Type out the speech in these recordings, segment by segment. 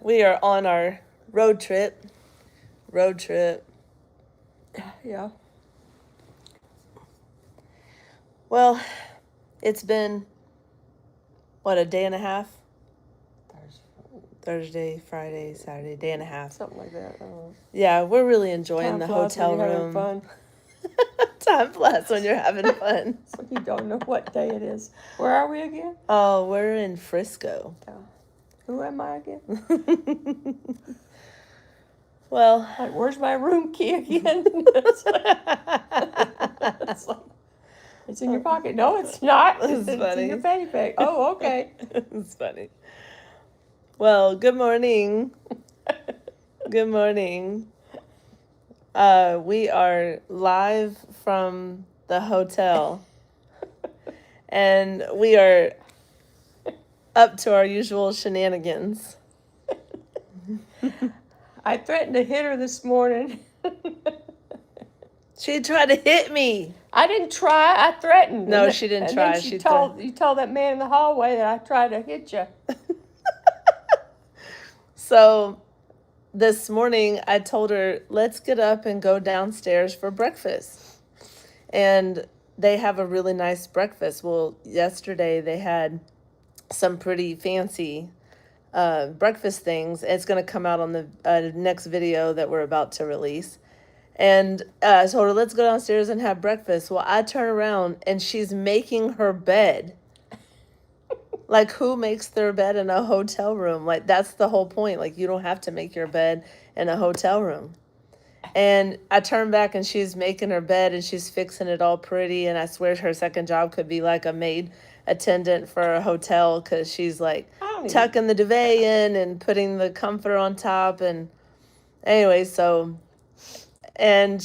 We are on our road trip. Yeah. Well, it's been, a day and a half? Thursday, Friday, Saturday, day and a half. Something like that. Yeah, we're really enjoying the hotel when you're room. having fun. Time flies when you're having fun. So you don't know what day it is. Where are we again? Oh, we're in Frisco. Who am I again? Well, like, where's my room key again? It's in your pocket. No, it's not. It's in your fanny pack. Oh, okay. It's funny. Well, good morning. Good morning. We are live from the hotel. And we are up to our usual shenanigans. I threatened to hit her this morning. She tried to hit me. I didn't try. I threatened. No, she didn't try. Then you told that man in the hallway that I tried to hit you. So this morning I told her, let's get up and go downstairs for breakfast. And they have a really nice breakfast. Well, yesterday they had some pretty fancy breakfast things. It's going to come out on the next video that we're about to release. And I told her, let's go downstairs and have breakfast. Well, I turn around and she's making her bed. Like, who makes their bed in a hotel room? Like, that's the whole point. Like, you don't have to make your bed in a hotel room. And I turn back and she's making her bed and she's fixing it all pretty. And I swear her second job could be like a maid attendant for a hotel, because she's like tucking the duvet in and putting the comforter on top. And anyway, so, and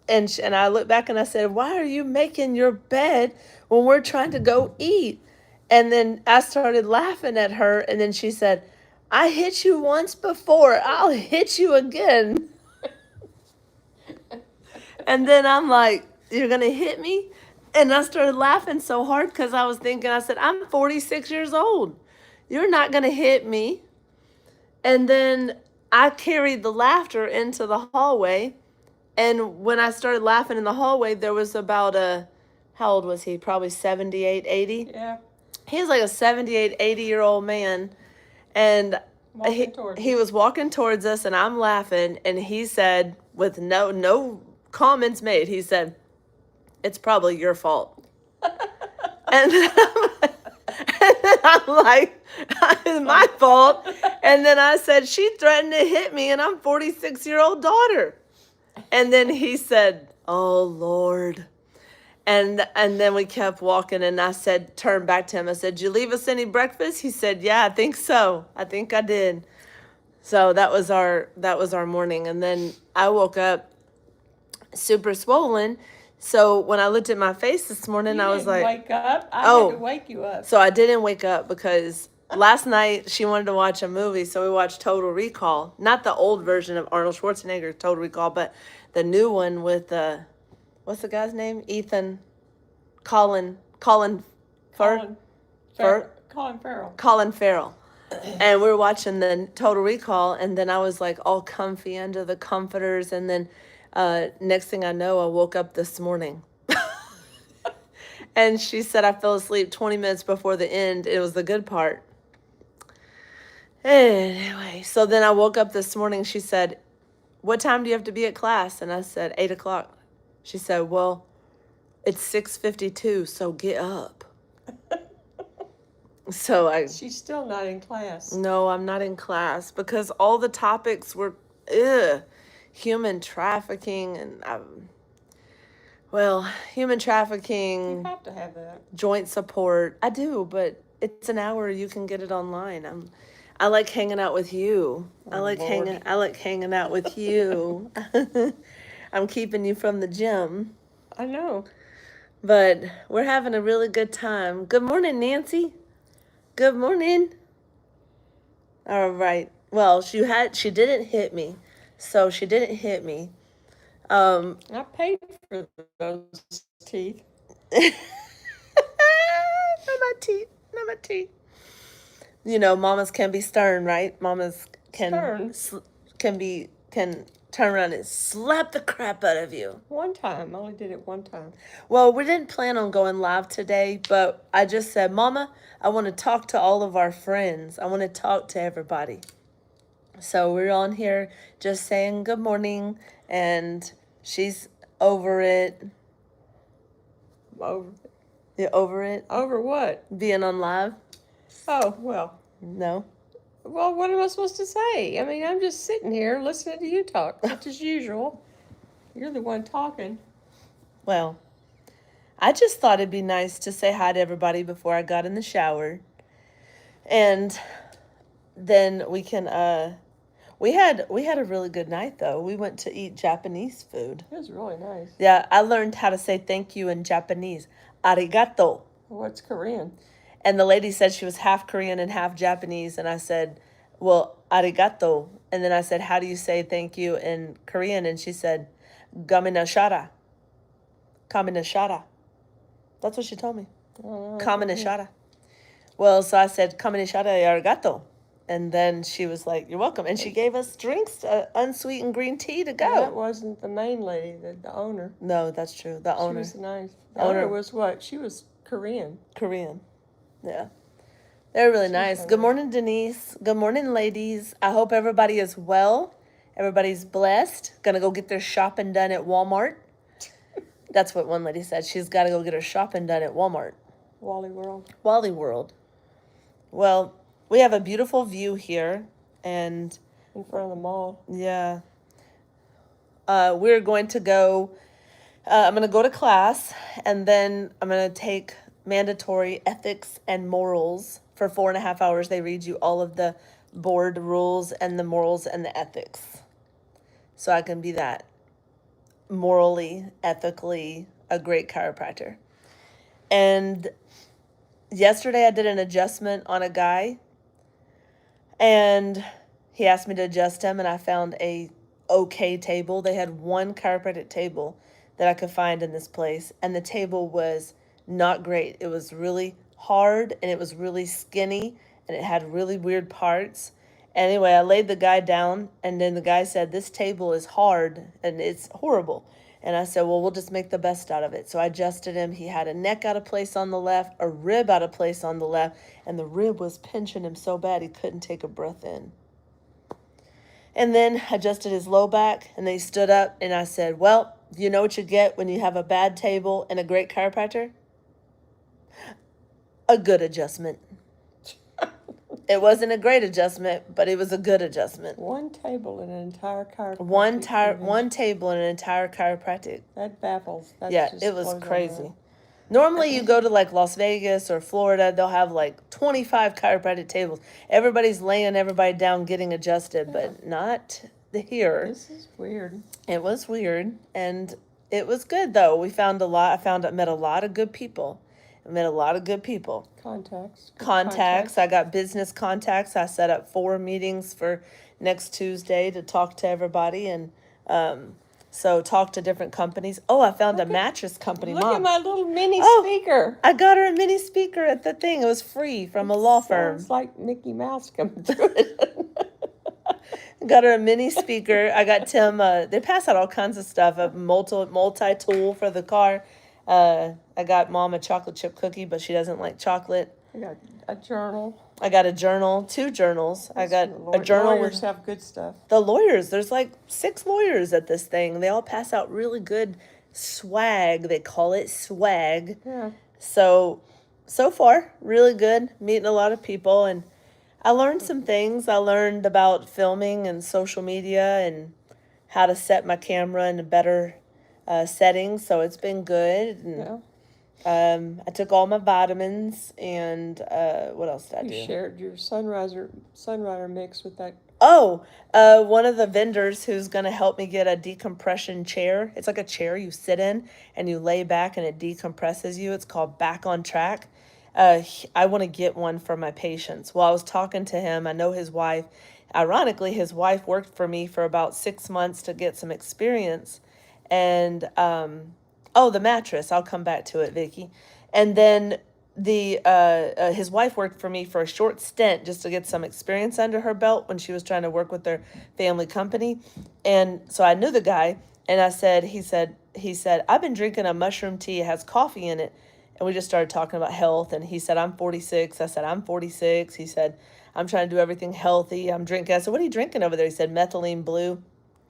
I look back and I said, why are you making your bed when we're trying to go eat? And then I started laughing at her, and then she said, I hit you once before, I'll hit you again. And then I'm like, you're going to hit me? And I started laughing so hard because I was thinking, I said, I'm 46 years old. You're not going to hit me. And then I carried the laughter into the hallway. And when I started laughing in the hallway, there was about how old was he? Probably 78, 80? Yeah. He's like a 78, 80-year-old man. And he was walking towards us, and I'm laughing. And he said, with no comments made, he said, it's probably your fault. and then I'm like, it's my fault. And then I said, she threatened to hit me, and I'm 46-year-old daughter. And then he said, oh, Lord. And then we kept walking, and I said, turned back to him. I said, did you leave us any breakfast? He said, yeah, I think so. I think I did. So that was our morning. And then I woke up super swollen. So when I looked at my face this morning, I was like, wake up. I had to wake you up. So I didn't wake up because last night she wanted to watch a movie. So we watched Total Recall, not the old version of Arnold Schwarzenegger Total Recall, but the new one with what's the guy's name? Colin Farrell. And we were watching the Total Recall, and then I was like all comfy under the comforters, and then next thing I know, I woke up this morning. And she said I fell asleep 20 minutes before the end. It was the good part. Anyway, so then I woke up this morning. She said, what time do you have to be at class? And I said, 8 o'clock. She said, well, it's 6:52, so get up. So she's still not in class. No, I'm not in class because all the topics were human trafficking and human trafficking. You have to have that. Joint support. I do, but it's an hour. You can get it online. I like hanging out with you. I like hanging out with you. I'm keeping you from the gym. I know. But we're having a really good time. Good morning, Nancy. Good morning. All right. Well, she didn't hit me. So she didn't hit me. I paid for those teeth. Not my teeth. You know, mamas can be stern, right? Mamas can Stern. can turn around and slap the crap out of you. One time. I only did it one time. Well, we didn't plan on going live today, but I just said, Mama, I want to talk to all of our friends. I want to talk to everybody. So we're on here just saying good morning, and she's over it. Over. You over it? Over what? Being on live? Oh, well. No. Well, what am I supposed to say? I mean, I'm just sitting here listening to you talk, which is usual. You're the one talking. Well, I just thought it'd be nice to say hi to everybody before I got in the shower. And then we can we had a really good night though. We went to eat Japanese food. It was really nice. Yeah, I learned how to say thank you in Japanese. Arigato. What's Korean? And the lady said she was half Korean and half Japanese, and I said, "Well, arigato." And then I said, "How do you say thank you in Korean?" And she said, "Gaminashara." Kaminashara. That's what she told me. Kaminashara. Well, so I said, "Kaminashara arigato." And then she was like, "You're welcome." And she gave us drinks, unsweetened green tea to go. That wasn't the main lady, the owner. No, that's true. The owner. She was nice. The owner was what? She was Korean. Korean. Yeah. They're really nice. Good morning, Denise. Good morning, ladies. I hope everybody is well. Everybody's blessed. Gonna go get their shopping done at Walmart. That's what one lady said. She's got to go get her shopping done at Walmart. Wally World. Wally World. Well, we have a beautiful view here, and in front of the mall. Yeah. We're going to go. I'm going to go to class, and then I'm going to take mandatory ethics and morals for 4.5 hours. They read you all of the board rules and the morals and the ethics. So I can be that morally, ethically, a great chiropractor. And yesterday I did an adjustment on a guy, and he asked me to adjust him, and I found a okay table. They had one chiropractic table that I could find in this place, and the table was not great. It was really hard, and it was really skinny, and it had really weird parts. Anyway, I laid the guy down, and then the guy said, "This table is hard, and it's horrible." And I said, "Well, we'll just make the best out of it." So I adjusted him. He had a neck out of place on the left, a rib out of place on the left, and the rib was pinching him so bad he couldn't take a breath in. And then adjusted his low back, and then he stood up, and I said, "Well, you know what you get when you have a bad table and a great chiropractor? A good adjustment." It wasn't a great adjustment, but it was a good adjustment. One table in an entire chiropractic. One table in an entire chiropractic. That baffles. That yeah, just it was blows crazy. Normally you go to like Las Vegas or Florida, they'll have like 25 chiropractic tables. Everybody's laying everybody down getting adjusted, but not here. This is weird. It was weird, and it was good though. I met a lot of good people. Contacts. I got business contacts. I set up 4 meetings for next Tuesday to talk to everybody, and so talk to different companies. Oh, I found a mattress company. Look Mom. at my little mini speaker. I got her a mini speaker at the thing. It was free from a law firm. Sounds like Mickey Mouse coming through it. Got her a mini speaker. I got Tim. They pass out all kinds of stuff. A multi-tool for the car. I got Mom a chocolate chip cookie, but she doesn't like chocolate. I got a journal. I got a journal, 2 journals. I got a journal. Lawyers have good stuff. The lawyers, there's like 6 lawyers at this thing. They all pass out really good swag. They call it swag. Yeah. So far, really good. Meeting a lot of people, and I learned some things. I learned about filming and social media and how to set my camera in a better setting. So it's been good. And, yeah. I took all my vitamins, and what else did I do? You shared your Sunrider mix with that. Oh, one of the vendors who's going to help me get a decompression chair. It's like a chair you sit in and you lay back and it decompresses you. It's called Back on Track. I want to get one for my patients. Well, I was talking to him. I know his wife. Ironically, his wife worked for me for about 6 months to get some experience. And, the mattress. I'll come back to it, Vicky. And then his wife worked for me for a short stint just to get some experience under her belt when she was trying to work with their family company. And so I knew the guy, and he said, I've been drinking a mushroom tea. It has coffee in it. And we just started talking about health. And he said, I'm 46. I said, I'm 46. He said, I'm trying to do everything healthy. I'm drinking. I said, what are you drinking over there? He said, methylene blue.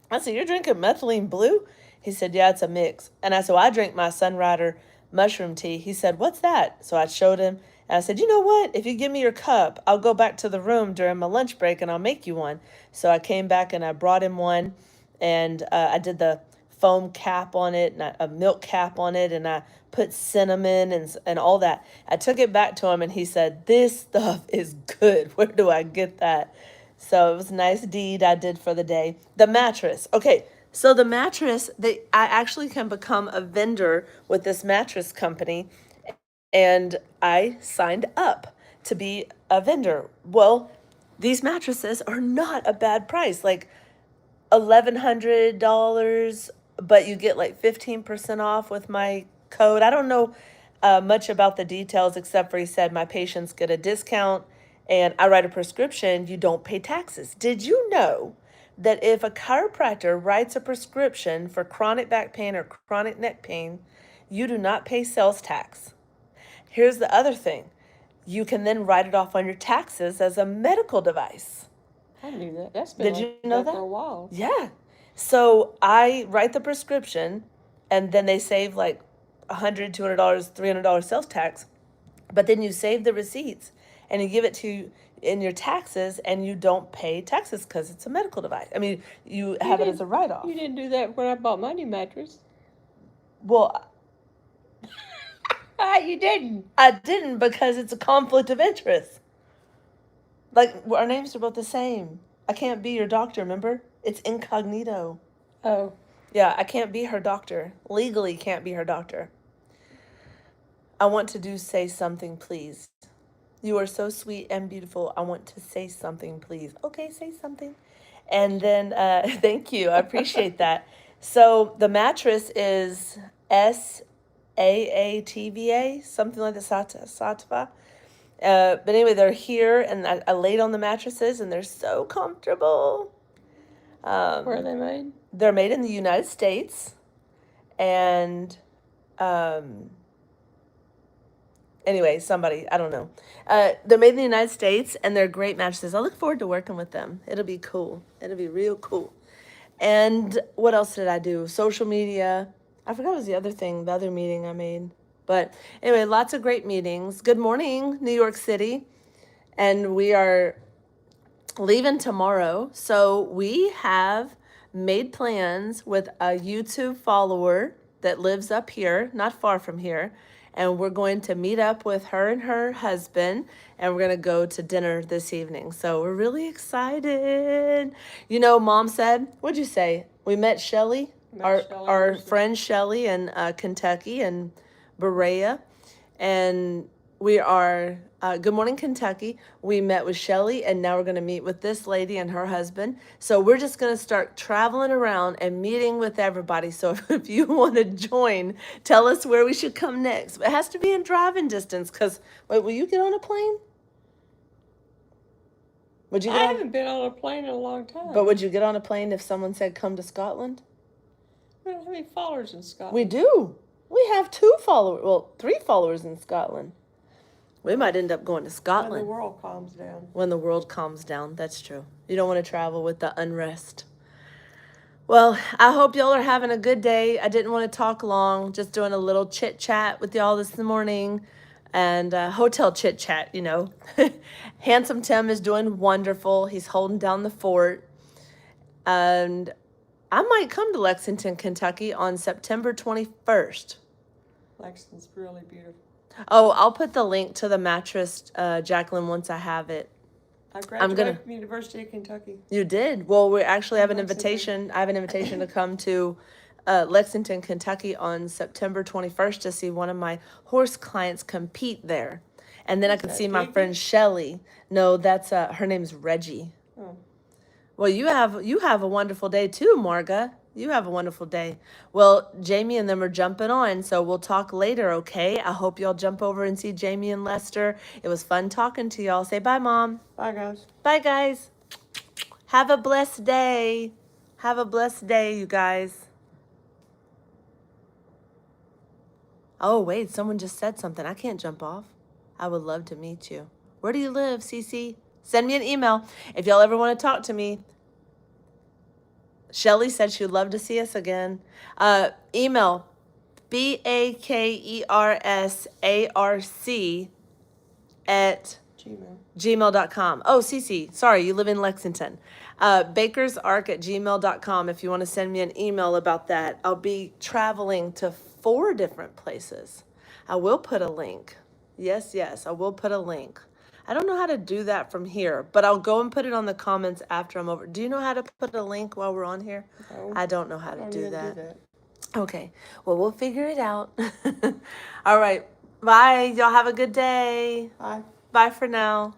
I said, you're drinking methylene blue? He said, yeah, it's a mix. And I said, well, I drink my Sunrider mushroom tea. He said, what's that? So I showed him. And I said, you know what? If you give me your cup, I'll go back to the room during my lunch break and I'll make you one. So I came back and I brought him one. And I did the foam cap on it and a milk cap on it. And I put cinnamon and all that. I took it back to him and he said, this stuff is good. Where do I get that? So it was a nice deed I did for the day. The mattress. Okay, so the mattress, I actually can become a vendor with this mattress company, and I signed up to be a vendor. Well, these mattresses are not a bad price, like $1,100, but you get like 15% off with my code. I don't know much about the details except for he said my patients get a discount and I write a prescription, you don't pay taxes. Did you know that if a chiropractor writes a prescription for chronic back pain or chronic neck pain, you do not pay sales tax? Here's the other thing. You can then write it off on your taxes as a medical device. I knew that. That's been Did you know that for a while. Yeah. So I write the prescription and then they save like $100, $200, $300 sales tax. But then you save the receipts and you give it to in your taxes and you don't pay taxes because it's a medical device. I mean, you have it as a write-off. You didn't do that when I bought my new mattress. Well, You didn't. I didn't because it's a conflict of interest. Like, our names are both the same. I can't be your doctor, remember? It's incognito. Oh. Yeah, I can't be her doctor. Legally can't be her doctor. I want to say something, please. You are so sweet and beautiful. I want to say something, please. Okay, say something. And then, thank you. I appreciate that. So the mattress is SAATVA, something like the Satva. But anyway, they're here, and I laid on the mattresses, and they're so comfortable. Where are they made? They're made in the United States, and anyway, somebody, I don't know. They're made in the United States, and they're great mattresses. I look forward to working with them. It'll be cool. It'll be real cool. And what else did I do? Social media. I forgot what was the other meeting I made. But anyway, lots of great meetings. Good morning, New York City. And we are leaving tomorrow. So we have made plans with a YouTube follower that lives up here, not far from here. And we're going to meet up with her and her husband, and we're going to go to dinner this evening. So we're really excited. You know, Mom said, what'd you say? We met Shelly, our friend Shelly in Kentucky and Berea. And we are, good morning, Kentucky. We met with Shelly, and now we're going to meet with this lady and her husband. So we're just going to start traveling around and meeting with everybody. So if you want to join, tell us where we should come next. It has to be in driving distance because, wait, will you get on a plane? I haven't been on a plane in a long time. But would you get on a plane if someone said, come to Scotland? We don't have any followers in Scotland. We do. We have 3 followers in Scotland. We might end up going to Scotland. When the world calms down. When the world calms down, that's true. You don't want to travel with the unrest. Well, I hope y'all are having a good day. I didn't want to talk long, just doing a little chit chat with y'all this morning. And hotel chit chat, you know. Handsome Tim is doing wonderful. He's holding down the fort. And I might come to Lexington, Kentucky on September 21st. Lexington's really beautiful. Oh, I'll put the link to the mattress, Jacqueline, once I have it. I graduated from University of Kentucky. You did? Well, we actually have an invitation. I have an invitation to come to Lexington, Kentucky on September 21st to see one of my horse clients compete there. And then I can see my friend Shelly. No, that's her name's Reggie. Oh. Well, you have a wonderful day too, Marga. You have a wonderful day. Well, Jamie and them are jumping on, so we'll talk later, okay? I hope y'all jump over and see Jamie and Lester. It was fun talking to y'all. Say bye, Mom. Bye, guys. Bye, guys. Have a blessed day. Have a blessed day, you guys. Oh, wait, someone just said something. I can't jump off. I would love to meet you. Where do you live, Cece? Send me an email if y'all ever want to talk to me. Shelly said she'd love to see us again. Email BAKERSARC at gmail.com. Oh, Cece, sorry, you live in Lexington. Bakersarc@gmail.com if you want to send me an email about that. I'll be traveling to 4 different places. I will put a link. Yes, I will put a link. I don't know how to do that from here, but I'll go and put it on the comments after I'm over. Do you know how to put a link while we're on here? No, I don't know how to don't do even that. do that. Okay, well, we'll figure it out. All right, bye. Y'all have a good day. Bye. Bye for now.